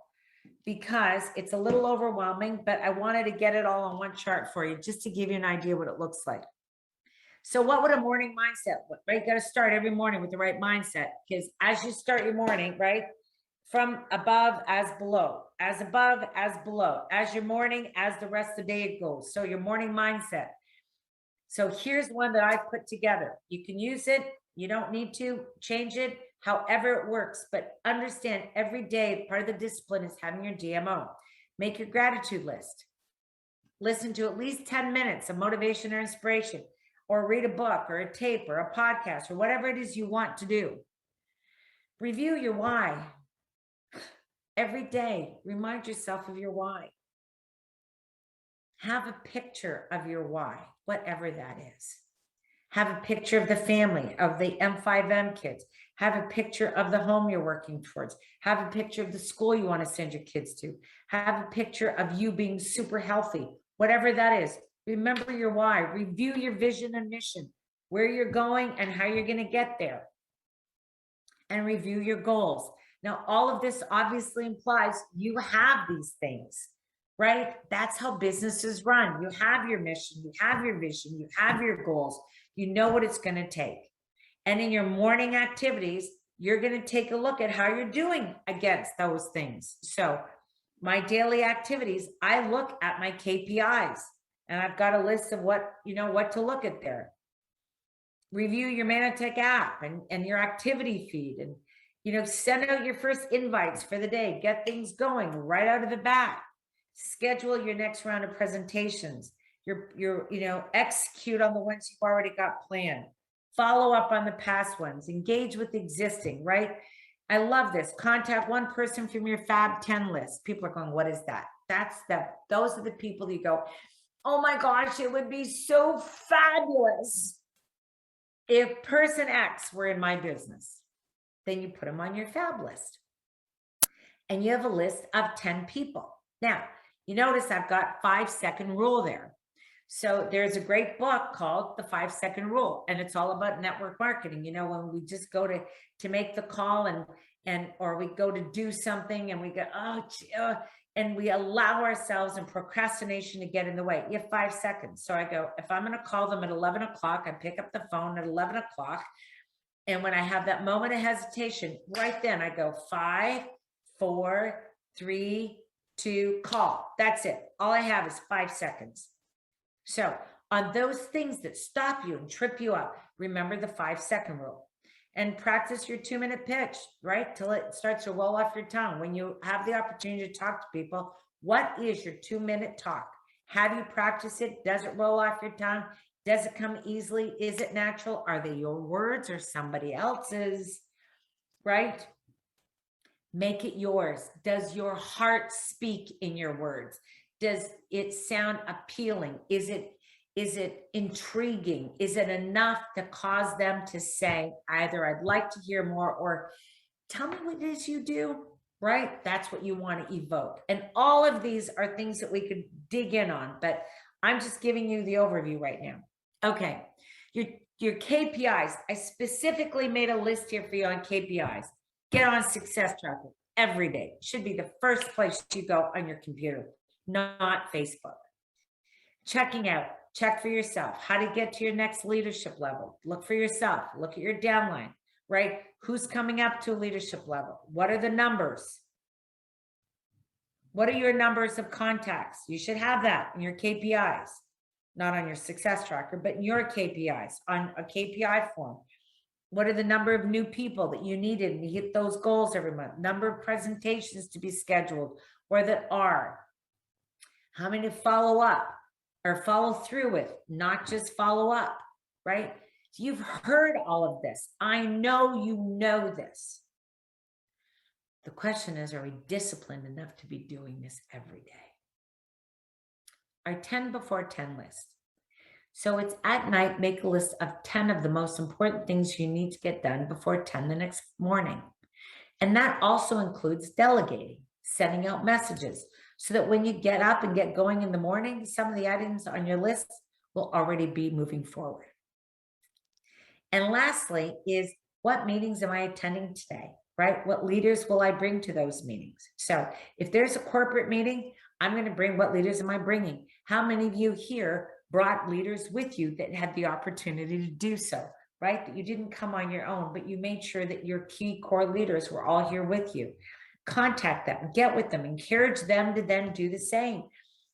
because it's a little overwhelming, but I wanted to get it all on one chart for you just to give you an idea what it looks like. So what would a morning mindset look, right? You got to start every morning with the right mindset, because as you start your morning, right, from above as below, as above as below, as your morning, as the rest of the day goes. So your morning mindset. So here's one that I put together. You can use it. You don't need to change it, however it works, but understand every day, part of the discipline is having your DMO. Make your gratitude list. Listen to at least 10 minutes of motivation or inspiration, or read a book or a tape or a podcast or whatever it is you want to do. Review your why. Every day, remind yourself of your why. Have a picture of your why, whatever that is. Have a picture of the family, of the M5M kids. Have a picture of the home you're working towards. Have a picture of the school you want to send your kids to. Have a picture of you being super healthy, whatever that is. Remember your why. Review your vision and mission, where you're going and how you're going to get there. And review your goals. Now, all of this obviously implies you have these things, right? That's how businesses run. You have your mission, you have your vision, you have your goals. You know what it's going to take. And in your morning activities, you're going to take a look at how you're doing against those things. So my daily activities, I look at my KPIs and I've got a list of what to look at there. Review your Manatech app and your activity feed, and send out your first invites for the day. Get things going right out of the bat. Schedule your next round of presentations. Execute on the ones you've already got planned. Follow up on the past ones. Engage with existing, right? I love this. Contact one person from your Fab 10 list. People are going, what is that? Those are the people that you go, oh my gosh, it would be so fabulous if person X were in my business. Then you put them on your Fab list. And you have a list of 10 people. Now, you notice I've got 5-second rule there. So there's a great book called The 5-Second Rule, and it's all about network marketing. You know, when we just go to make the call or we go to do something and we go, and we allow ourselves in procrastination to get in the way. You have 5 seconds. So I go, if I'm going to call them at 11 o'clock, I pick up the phone at 11 o'clock. And when I have that moment of hesitation, right then I go 5, 4, 3, 2, call. That's it. All I have is 5 seconds. So on those things that stop you and trip you up, remember the 5-second rule and practice your 2-minute pitch, right? Till it starts to roll off your tongue. When you have the opportunity to talk to people, what is your 2-minute talk? Have you practiced it? Does it roll off your tongue? Does it come easily? Is it natural? Are they your words or somebody else's, right? Make it yours. Does your heart speak in your words? Does it sound appealing? Is it intriguing? Is it enough to cause them to say either I'd like to hear more or tell me what it is you do, right? That's what you want to evoke. And all of these are things that we could dig in on, but I'm just giving you the overview right now. Okay, your KPIs. I specifically made a list here for you on KPIs. Get on Success Tracker every day. It should be the first place you go on your computer, not Facebook. Checking out, check for yourself. How to get to your next leadership level. Look for yourself. Look at your downline, right? Who's coming up to a leadership level? What are the numbers? What are your numbers of contacts? You should have that in your KPIs, not on your Success Tracker, but in your KPIs, on a KPI form. What are the number of new people that you needed to hit those goals every month? Number of presentations to be scheduled or that are. How many to follow up or follow through with, not just follow up, right? You've heard all of this. I know you know this. The question is, are we disciplined enough to be doing this every day? Our 10 before 10 list. So it's at night, make a list of 10 of the most important things you need to get done before 10 the next morning. And that also includes delegating, sending out messages, so that when you get up and get going in the morning, some of the items on your list will already be moving forward. And lastly is, what meetings am I attending today, right? What leaders will I bring to those meetings? So if there's a corporate meeting, I'm going to bring, what leaders am I bringing? How many of you here brought leaders with you that had the opportunity to do so, right? That you didn't come on your own, but you made sure that your key core leaders were all here with you. Contact them, get with them, encourage them to then do the same.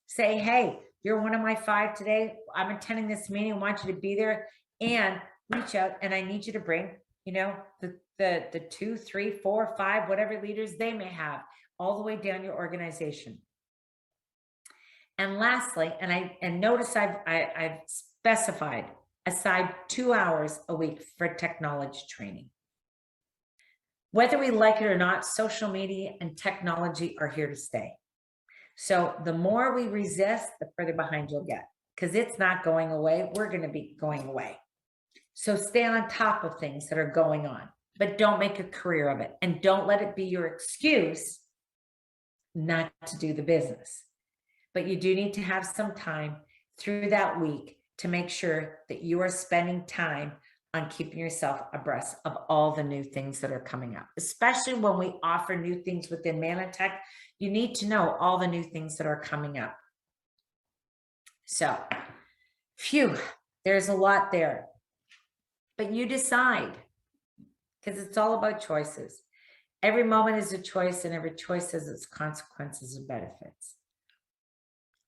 Say, hey, you're one of my 5 today. I'm attending this meeting. I want you to be there, and reach out. And I need you to bring, you know, the 2, 3, 4, 5, whatever leaders they may have, all the way down your organization. And lastly, and notice I've specified aside 2 hours a week for technology training. Whether we like it or not, social media and technology are here to stay. So the more we resist, the further behind you'll get, because it's not going away. We're going to be going away. So stay on top of things that are going on, but don't make a career of it, and don't let it be your excuse not to do the business. But you do need to have some time through that week to make sure that you are spending time on keeping yourself abreast of all the new things that are coming up, especially when we offer new things within Manatech. You need to know all the new things that are coming up. So, phew, there's a lot there, but you decide, because it's all about choices. Every moment is a choice, and every choice has its consequences and benefits.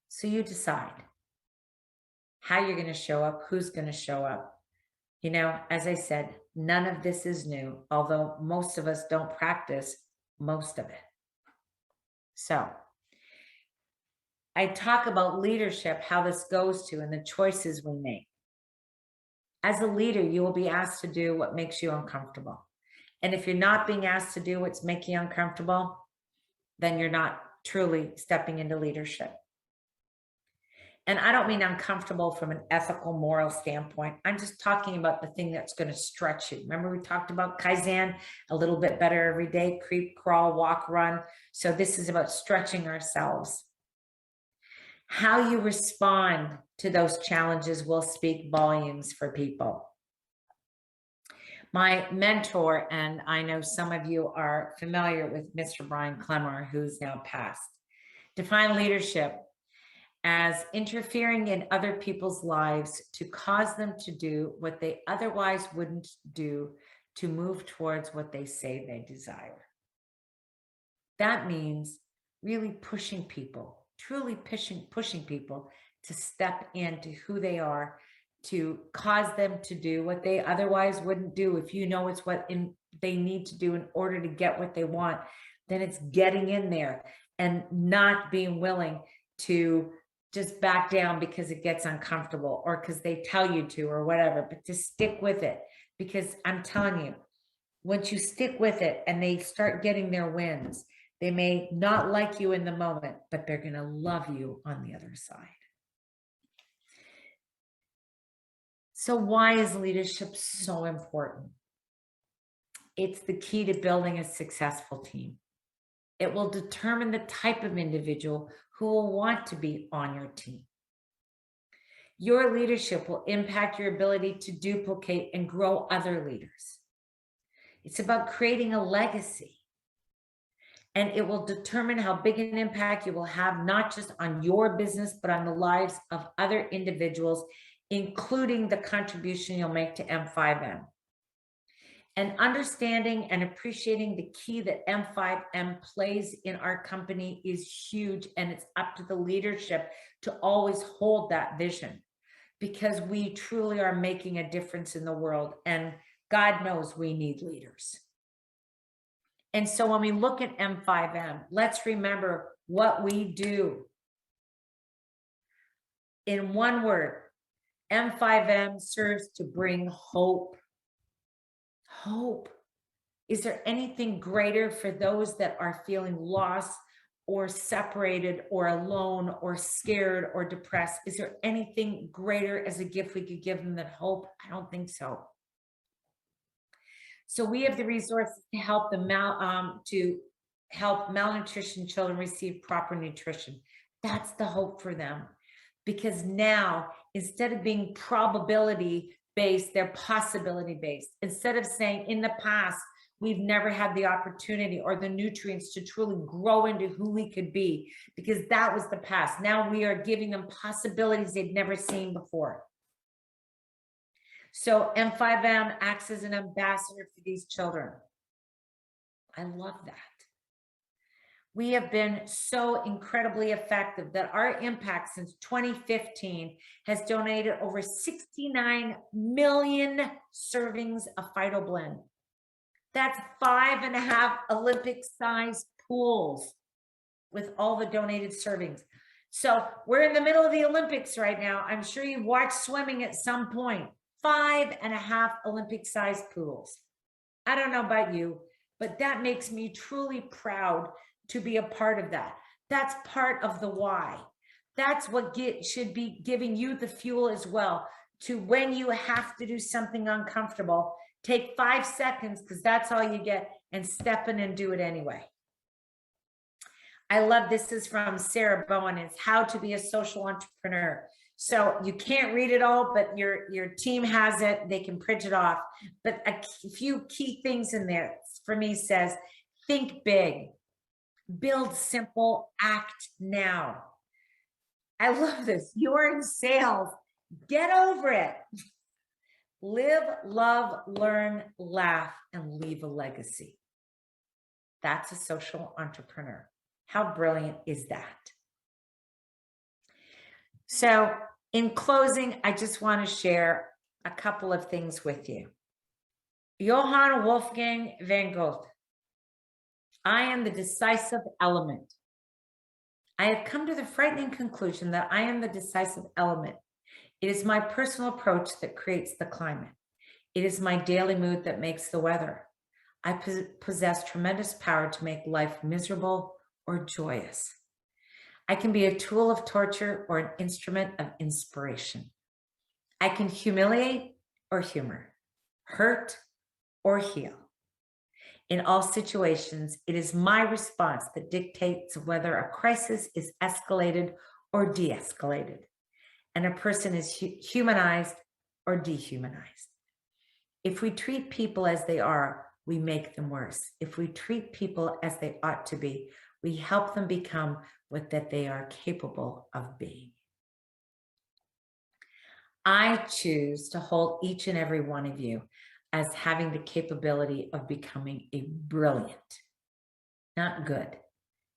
So you decide how you're going to show up, who's going to show up. You know, as I said, none of this is new, although most of us don't practice most of it. So I talk about leadership, how this goes to, and the choices we make. As a leader, you will be asked to do what makes you uncomfortable. And if you're not being asked to do what's making you uncomfortable, then you're not truly stepping into leadership. And I don't mean uncomfortable from an ethical, moral standpoint. I'm just talking about the thing that's going to stretch you. Remember, we talked about Kaizen, a little bit better every day, creep, crawl, walk, run. So this is about stretching ourselves. How you respond to those challenges will speak volumes for people. My mentor, and I know some of you are familiar with Mr. Brian Clemmer, who's now passed, defined leadership as interfering in other people's lives to cause them to do what they otherwise wouldn't do to move towards what they say they desire. That means really pushing people, truly pushing people to step into who they are, to cause them to do what they otherwise wouldn't do. If you know it's what they need to do in order to get what they want, then it's getting in there and not being willing to just back down because it gets uncomfortable or because they tell you to or whatever, but to stick with it. Because I'm telling you, once you stick with it and they start getting their wins, they may not like you in the moment, but they're going to love you on the other side. So why is leadership so important? It's the key to building a successful team. It will determine the type of individual who will want to be on your team. Your leadership will impact your ability to duplicate and grow other leaders. It's about creating a legacy. And it will determine how big an impact you will have, not just on your business, but on the lives of other individuals, including the contribution you'll make to M5M. And understanding and appreciating the key that M5M plays in our company is huge. And it's up to the leadership to always hold that vision, because we truly are making a difference in the world. And God knows we need leaders. And so when we look at M5M, let's remember what we do. In one word, M5M serves to bring hope. Hope. Is there anything greater for those that are feeling lost or separated or alone or scared or depressed? Is there anything greater as a gift we could give them than hope? I don't think so. So we have the resources to help malnutrition children receive proper nutrition. That's the hope for them, because now, instead of being probability based, they're possibility based. Instead of saying in the past, we've never had the opportunity or the nutrients to truly grow into who we could be, because that was the past. Now we are giving them possibilities they've never seen before. So M5M acts as an ambassador for these children. I love that. We have been so incredibly effective that our impact since 2015 has donated over 69 million servings of PhytoBlend. That's 5.5 Olympic-sized pools with all the donated servings. So we're in the middle of the Olympics right now. I'm sure you've watched swimming at some point. 5.5 Olympic-sized pools. I don't know about you, but that makes me truly proud to be a part of that. That's part of the why. That's what should be giving you the fuel as well, to when you have to do something uncomfortable, take 5 seconds, because that's all you get, and step in and do it anyway. I love this is from Sarah Bowen. It's How to Be a Social Entrepreneur. So you can't read it all, but your team has it. They can print it off. But a few key things in there for me says, think big, build simple, act now. I love this. You're in sales. Get over it. Live, love, learn, laugh, and leave a legacy. That's a social entrepreneur. How brilliant is that? So in closing, I just want to share a couple of things with you. Johann Wolfgang van Goethe. I am the decisive element. I have come to the frightening conclusion that I am the decisive element. It is my personal approach that creates the climate. It is my daily mood that makes the weather. I possess tremendous power to make life miserable or joyous. I can be a tool of torture or an instrument of inspiration. I can humiliate or humor, hurt or heal. In all situations, it is my response that dictates whether a crisis is escalated or de-escalated, and a person is humanized or dehumanized. If we treat people as they are, we make them worse. If we treat people as they ought to be, we help them become what that they are capable of being. I choose to hold each and every one of you as having the capability of becoming a brilliant, not good,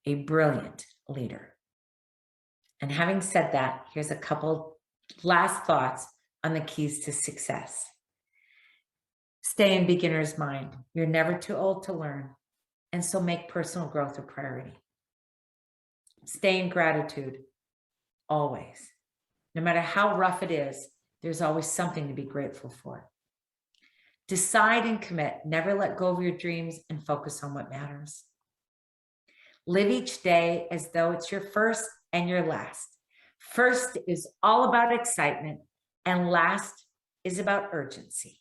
a brilliant leader. And having said that, here's a couple last thoughts on the keys to success. Stay in beginner's mind. You're never too old to learn, and so make personal growth a priority. Stay in gratitude, always. No matter how rough it is, there's always something to be grateful for. Decide and commit. Never let go of your dreams and focus on what matters. Live each day as though it's your first and your last. First is all about excitement, and last is about urgency.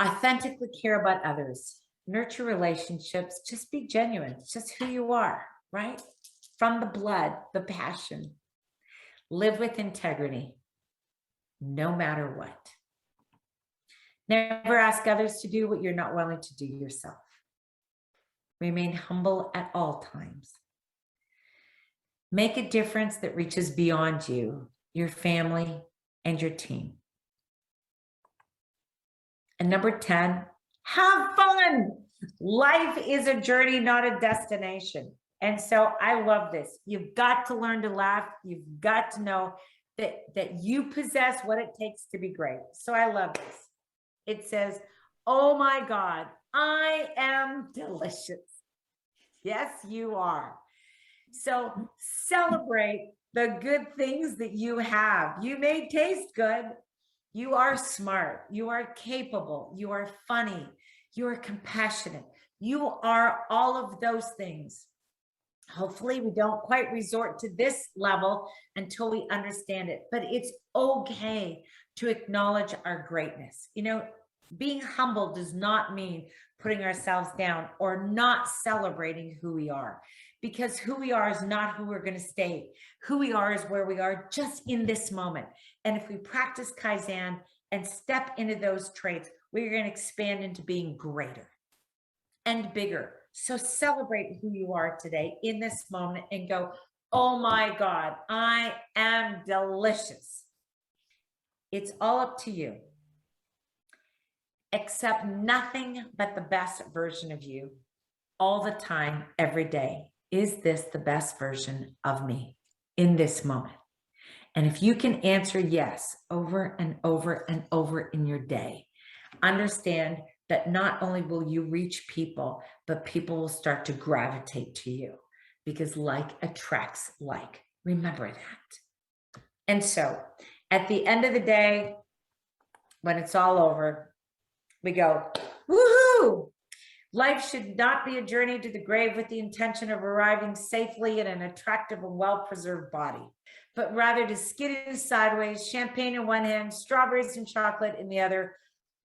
Authentically care about others. Nurture relationships. Just be genuine. It's just who you are, right? From the blood, the passion. Live with integrity, no matter what. Never ask others to do what you're not willing to do yourself. Remain humble at all times. Make a difference that reaches beyond you, your family, and your team. And number 10, have fun. Life is a journey, not a destination. And so I love this. You've got to learn to laugh. You've got to know that you possess what it takes to be great. So I love this. It says, oh my God, I am delicious. Yes, you are. So celebrate the good things that you have. You may taste good. You are smart. You are capable. You are funny. You are compassionate. You are all of those things. Hopefully we don't quite resort to this level until we understand it, but it's okay to acknowledge our greatness. You know, being humble does not mean putting ourselves down or not celebrating who we are, because who we are is not who we're going to stay. Who we are is where we are just in this moment. And if we practice Kaizen and step into those traits, we're going to expand into being greater and bigger. So celebrate who you are today in this moment and go, oh my God, I am delicious. It's all up to you. Accept nothing but the best version of you all the time, every day. Is this the best version of me in this moment? And if you can answer yes over and over and over in your day, understand that not only will you reach people, but people will start to gravitate to you, because like attracts like. Remember that. And so at the end of the day, when it's all over, we go, woohoo! Life should not be a journey to the grave with the intention of arriving safely in an attractive and well-preserved body, but rather to skidding sideways, champagne in one hand, strawberries and chocolate in the other,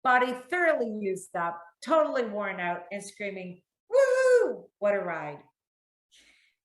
body thoroughly used up, totally worn out, and screaming, woohoo, what a ride.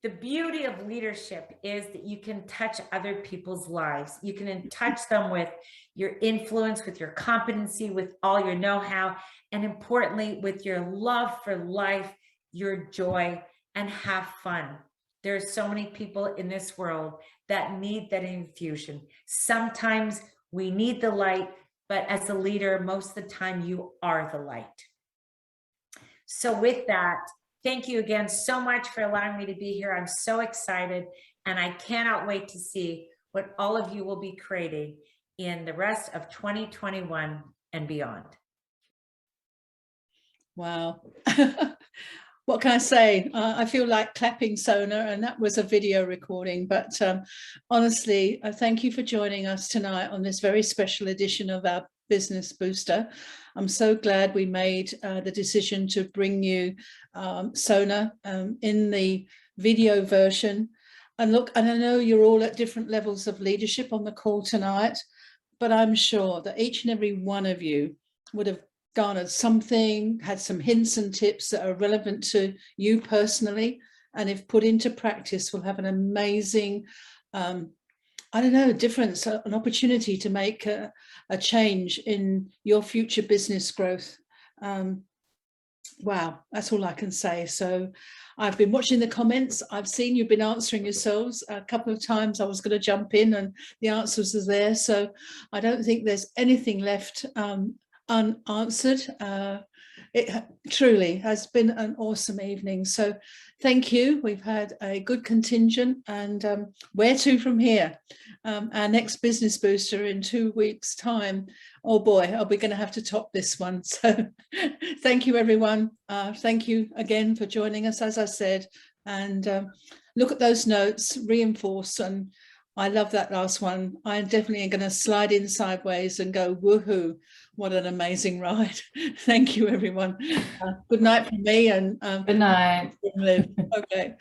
The beauty of leadership is that you can touch other people's lives. You can touch them with your influence, with your competency, with all your know-how, and importantly, with your love for life, your joy, and have fun. There are so many people in this world that need that infusion. Sometimes we need the light, but as a leader, most of the time you are the light. So with that, thank you again so much for allowing me to be here. I'm so excited, and I cannot wait to see what all of you will be creating in the rest of 2021 and beyond. Wow. What can I say? I feel like clapping, Sona, and that was a video recording. But honestly, thank you for joining us tonight on this very special edition of our Business Booster. I'm so glad we made the decision to bring you Sona in the video version. And look, and I know you're all at different levels of leadership on the call tonight, but I'm sure that each and every one of you would have garnered something, had some hints and tips that are relevant to you personally, and if put into practice will have an amazing I don't know, difference, an opportunity to make a change in your future business growth. Wow, that's all I can say. So I've been watching the comments. I've seen you've been answering yourselves a couple of times. I was going to jump in and the answers are there. So I don't think there's anything left unanswered. It truly has been an awesome evening. So thank you. We've had a good contingent, and where to from here? Our next Business Booster in 2 weeks' time. Oh boy, are we going to have to top this one? So thank you, everyone. Thank you again for joining us, as I said, and look at those notes, reinforce, and I love that last one. I definitely am going to slide in sideways and go, woohoo, what an amazing ride. Thank you, everyone. Good night from me, and Good night. live. Okay.